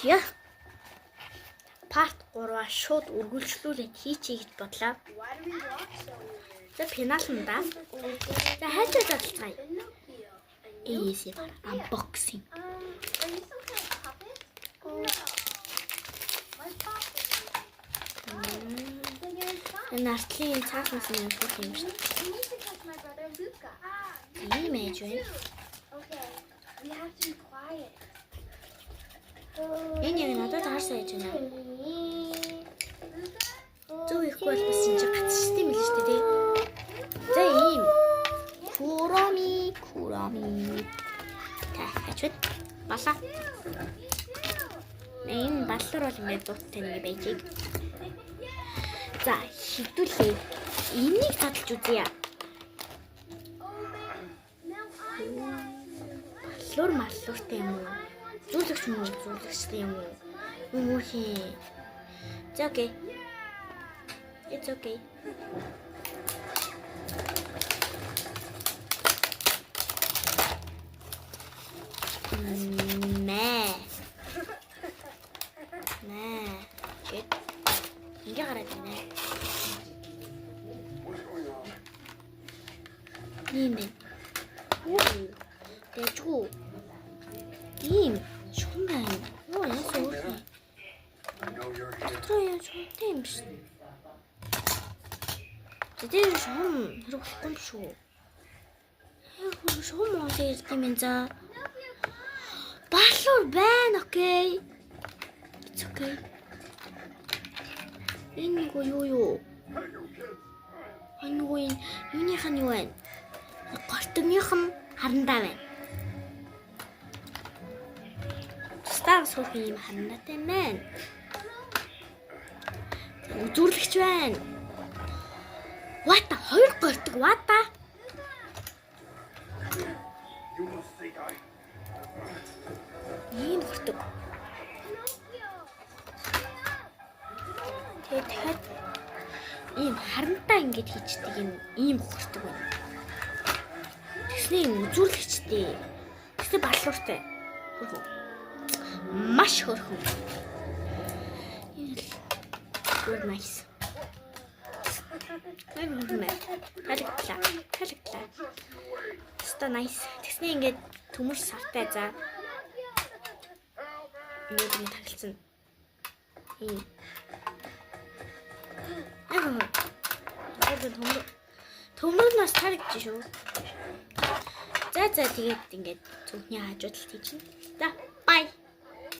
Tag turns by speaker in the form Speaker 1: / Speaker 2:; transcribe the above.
Speaker 1: Яа. Part 3-аа шууд үргэлжлүүлээд хийчихье гэж бодлоо. За пенал нь даа. За хайчаа залцгаая. Easy unboxing. Нартлын цааснаас нь явах юм шүү дээ. Тийм ээж байна. Энэ яг надад харсан ээж байна. Зөв ихгүй бол бас энэ гацчихдээ юм л шүү дээ. За ийм Kurami. Та хачвал балаа. Энэ баллар бол ингээд дууттай нэг байжиг. За хитүүлээ. Энийг задлж үзье. Маллууртай юм уу? Зүйлэгчтэй юм уу? Юу хээ? За окей. It's okay. 이게 가라 되네. 니네. 오, 대초. 님, 정말. 오, 예서 오케이. 들어야 좋대. 제대로 좀 이렇게 꼼쇼. 이거 좀 어디 있으면서. 발로 밴, 오케이. It's okay. Энэ нэг юу? Энэ юуных нь юу вэ? Гортомынхан харандаа байна. Стар суух юм харандаатай байна. Үзүрлэгч байна. Вата хоёр гортог вата. Ийм гортог. Тэгэхээр ийм харантай ингэж хийчдэг ийм хурдаг байна. Тэсний үзүрлэгчтэй. Тэсний балууртай. Маш хөрхөн. Good nice. Талагдлаа. Ста nice. Тэсний ингэж төмөр савтай за. Ингээд таглцсан. Төмөрнөөс тарагдчих шүү. За тэгээд ингээд зөвхний хажуудалт хийж чинь.